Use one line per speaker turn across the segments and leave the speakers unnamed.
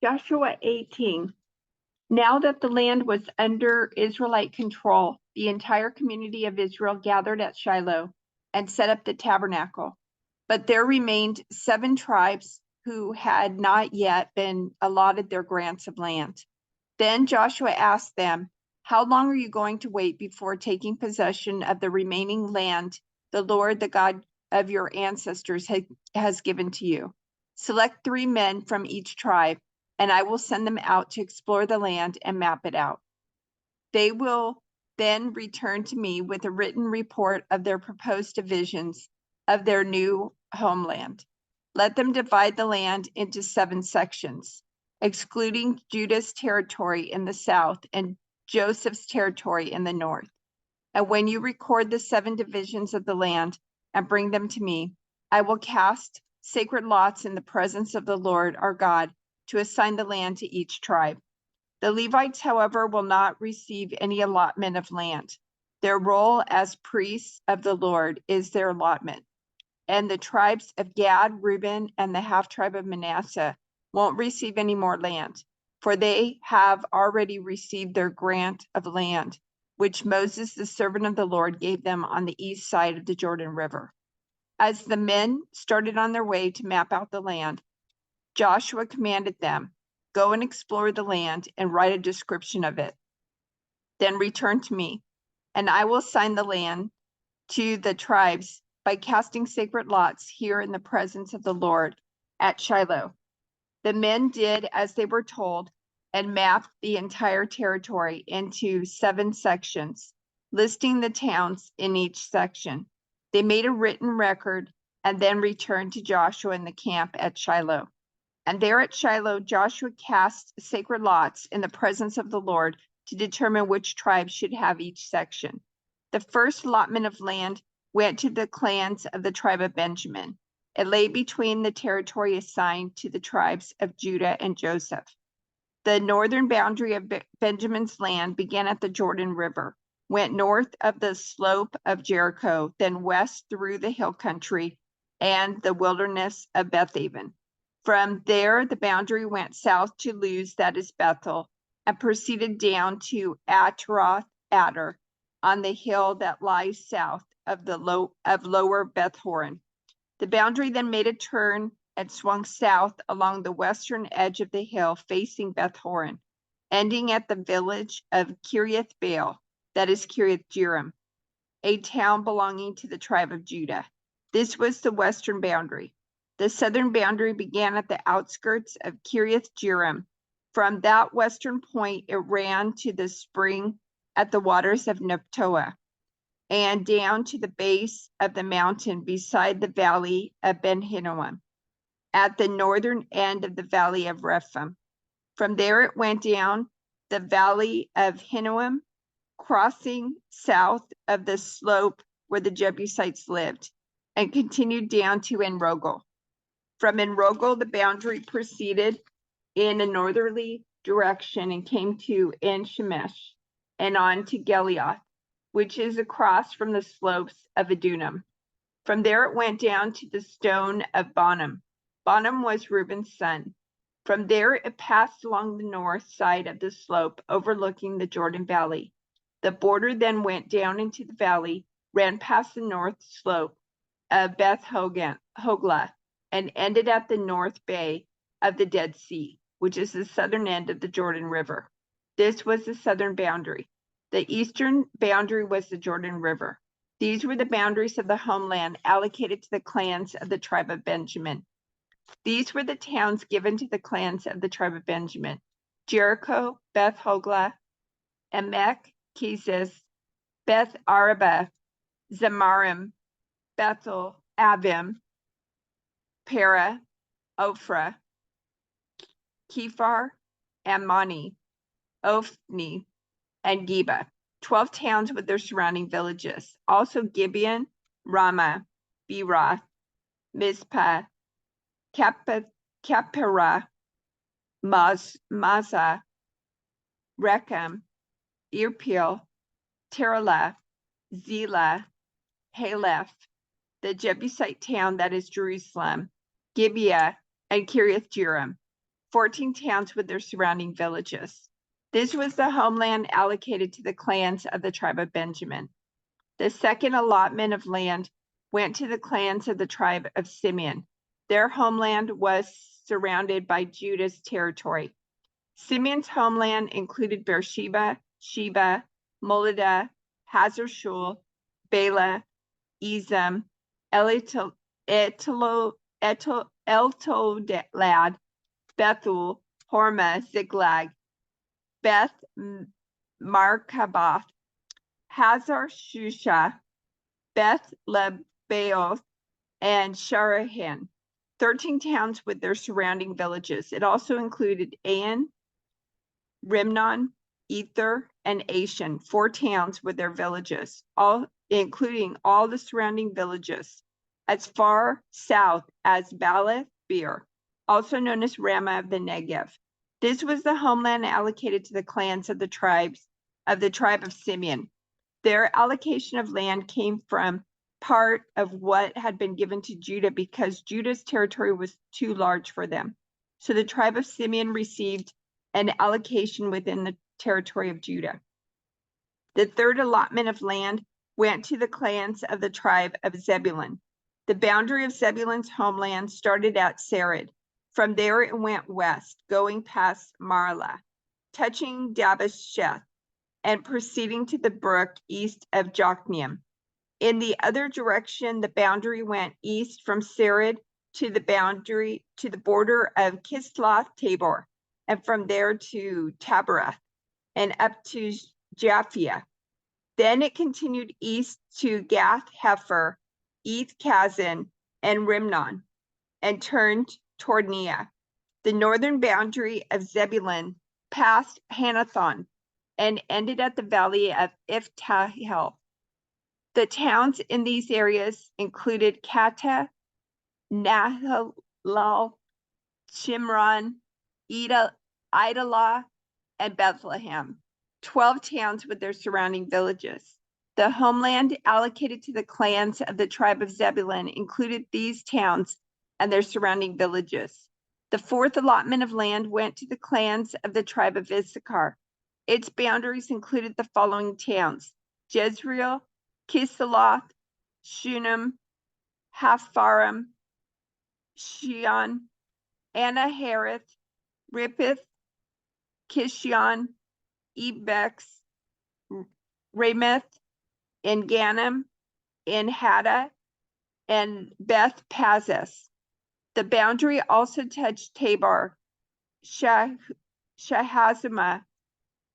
Joshua 18. Now that the land was under Israelite control, the entire community of Israel gathered at Shiloh and set up the tabernacle. But there remained 7 tribes who had not yet been allotted their grants of land. Then Joshua asked them, "How long are you going to wait before taking possession of the remaining land the Lord, the God of your ancestors, has given to you? Select 3 men from each tribe, and I will send them out to explore the land and map it out. They will then return to me with a written report of their proposed divisions of their new homeland. Let them divide the land into 7 sections, excluding Judah's territory in the south and Joseph's territory in the north. And when you record the 7 divisions of the land and bring them to me, I will cast sacred lots in the presence of the Lord our God to assign the land to each tribe. The Levites, however, will not receive any allotment of land. Their role as priests of the Lord is their allotment. And the tribes of Gad, Reuben, and the half-tribe of Manasseh won't receive any more land, for they have already received their grant of land, which Moses, the servant of the Lord, gave them on the east side of the Jordan River." As the men started on their way to map out the land, Joshua commanded them, "Go and explore the land and write a description of it. Then return to me, and I will assign the land to the tribes by casting sacred lots here in the presence of the Lord at Shiloh." The men did as they were told and mapped the entire territory into 7 sections, listing the towns in each section. They made a written record and then returned to Joshua in the camp at Shiloh. And there at Shiloh, Joshua cast sacred lots in the presence of the Lord to determine which tribe should have each section. The first allotment of land went to the clans of the tribe of Benjamin. It lay between the territory assigned to the tribes of Judah and Joseph. The northern boundary of Benjamin's land began at the Jordan River, went north of the slope of Jericho, then west through the hill country and the wilderness of Bethaven. From there, the boundary went south to Luz, that is Bethel, and proceeded down to Atroth Adar on the hill that lies south of lower Beth Horon. The boundary then made a turn and swung south along the western edge of the hill facing Beth Horon, ending at the village of Kiriath Baal, that is Kiriath Jearim, a town belonging to the tribe of Judah. This was the western boundary. The southern boundary began at the outskirts of Kiriath Jearim. From that western point, it ran to the spring at the waters of Nephtoah and down to the base of the mountain beside the valley of Ben Hinnom, at the northern end of the valley of Rephaim. From there, it went down the valley of Hinnom, crossing south of the slope where the Jebusites lived, and continued down to En-Rogel. From En-Rogel, the boundary proceeded in a northerly direction and came to En-Shemesh and on to Gilead, which is across from the slopes of Adullam. From there, it went down to the stone of Bonham. Bonham was Reuben's son. From there, it passed along the north side of the slope overlooking the Jordan Valley. The border then went down into the valley, ran past the north slope of Beth Hoglah, and ended at the north bay of the Dead Sea, which is the southern end of the Jordan River. This was the southern boundary. The eastern boundary was the Jordan River. These were the boundaries of the homeland allocated to the clans of the tribe of Benjamin. These were the towns given to the clans of the tribe of Benjamin: Jericho, Beth Hoglah, Emek Keziz, Beth Araba, Zemarim, Bethel, Avim, Para, Ophrah, Kephar, Ammoni, Ophni, and Geba, 12 towns with their surrounding villages. Also Gibeon, Ramah, Beeroth, Mizpah, Kephirah, Mazah, Rechem, Irpeel, Terelah, Zelah, Haleph, the Jebusite town that is Jerusalem, Gibeah, and Kiriath Jearim. 14 towns with their surrounding villages. This was the homeland allocated to the clans of the tribe of Benjamin. The second allotment of land went to the clans of the tribe of Simeon. Their homeland was surrounded by Judah's territory. Simeon's homeland included Beersheba, Sheba, Moladah, Hazar-Shul, Bela, Ezem, Eltolad, Bethul, Hormah, Ziklag, Beth Markaboth, Hazar Shusha, Beth Lebaoth, and Sharahan, 13 towns with their surrounding villages. It also included Ain, Rimnon, Ether, and Ashan, 4 towns with their villages, including all the surrounding villages, as far south as Baalath Beer, also known as Ramah of the Negev. This was the homeland allocated to the clans of the tribe of Simeon. Their allocation of land came from part of what had been given to Judah because Judah's territory was too large for them. So the tribe of Simeon received an allocation within the territory of Judah. The third allotment of land went to the clans of the tribe of Zebulun. The boundary of Zebulun's homeland started at Sarid. From there it went west, going past Marlah, touching Dabbasheth, and proceeding to the brook east of Jokneam. In the other direction, the boundary went east from Sarid to the border of Kisloth Tabor, and from there to Tabarath, and up to Japhia. Then it continued east to Gath Hefer, Eth Kazan, and Rimnon, and turned toward Neah. The northern boundary of Zebulun passed Hanathon and ended at the valley of Iftahel. The towns in these areas included Kata, Nahalal, Shimron, Idalah, and Bethlehem, 12 towns with their surrounding villages. The homeland allocated to the clans of the tribe of Zebulun included these towns and their surrounding villages. The fourth allotment of land went to the clans of the tribe of Issachar. Its boundaries included the following towns: Jezreel, Kisaloth, Shunem, Hapharim, Shion, Anahareth, Rippith, Kishion, Ebex, Ramoth, En-Ganim, En-Haddah, and Beth Pazzes. The boundary also touched Tabor, Shahazimah,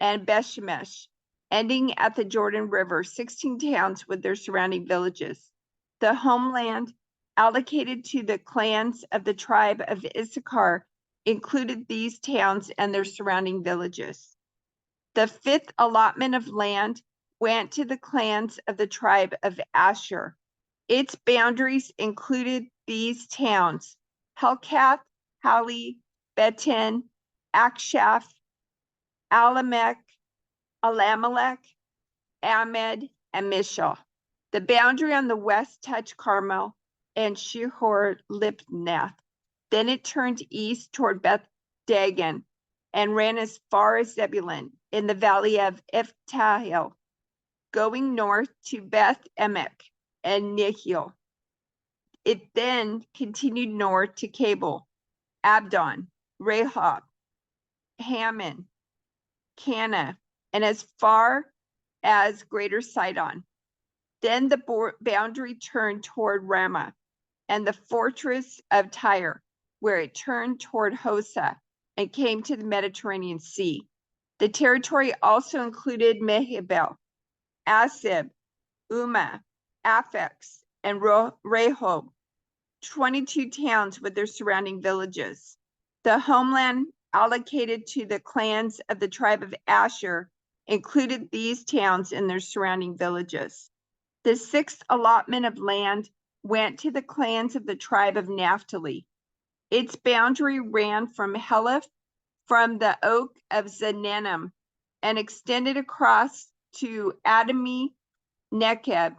and Bethshemesh, ending at the Jordan River, 16 towns with their surrounding villages. The homeland allocated to the clans of the tribe of Issachar included these towns and their surrounding villages. The fifth allotment of land went to the clans of the tribe of Asher. Its boundaries included these towns: Helkath, Hali, Beten, Akshaph, Alamech, Alamelech, Ahmed, and Mishal. The boundary on the west touched Carmel and Shihor-Libnath. Then it turned east toward Beth Dagon and ran as far as Zebulun in the valley of Iftahel, going north to Beth Emek and Nihil. It then continued north to Cable, Abdon, Rehob, Hammon, Cana, and as far as Greater Sidon. Then the boundary turned toward Ramah and the fortress of Tyre, where it turned toward Hosa and came to the Mediterranean Sea. The territory also included Mehibel, Asib, Umah, Aphex, and Rehob, 22 towns with their surrounding villages. The homeland allocated to the clans of the tribe of Asher included these towns and their surrounding villages. The sixth allotment of land went to the clans of the tribe of Naphtali. Its boundary ran from Heleph, from the oak of Zananim, and extended across to Adami, Nekeb,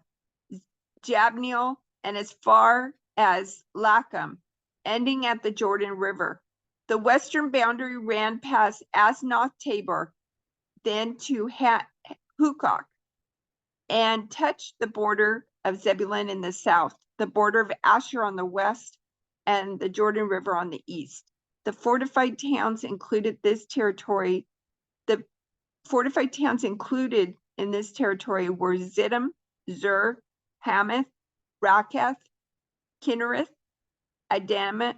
Jabneel, and as far as Lacham, ending at the Jordan River. The western boundary ran past Asnoth Tabor, then to Hukok, and touched the border of Zebulun in the south, the border of Asher on the west, and the Jordan River on the east. The fortified towns included this territory. The fortified towns included in this territory were Ziddim, Zur, Hamath, Rakath, Kinnereth, Adama,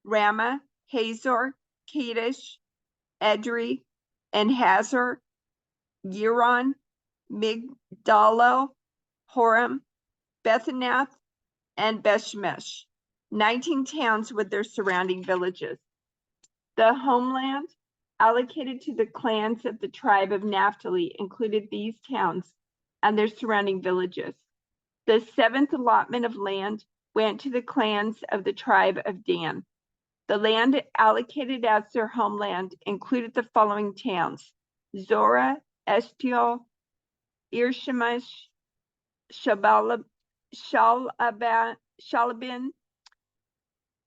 Ramah, Hazor, Kadesh, Edrei, and Hazor, Giron, Migdalo, Horem, Bethanath, and Bethshemesh, 19 towns with their surrounding villages. The homeland allocated to the clans of the tribe of Naphtali included these towns and their surrounding villages. The 7th allotment of land went to the clans of the tribe of Dan. The land allocated as their homeland included the following towns: Zorah, Eshtiol, Irshemish, Shalabin,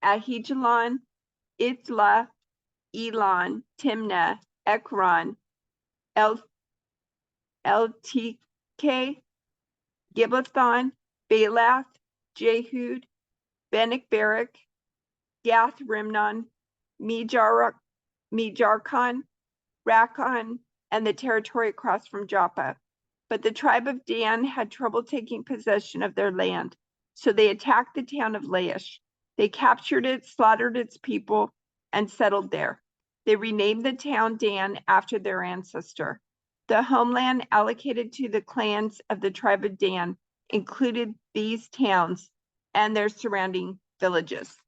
Ahijalon, Isla, Elon, Timnah, Ekron, Elteke, Gibbethon, Baalath, Jehud, Benic Barak, Gath Rimnon, Mejarkon, Rakon, and the territory across from Joppa. But the tribe of Dan had trouble taking possession of their land, so they attacked the town of Laish. They captured it, slaughtered its people, and settled there. They renamed the town Dan after their ancestor. The homeland allocated to the clans of the tribe of Dan included these towns and their surrounding villages.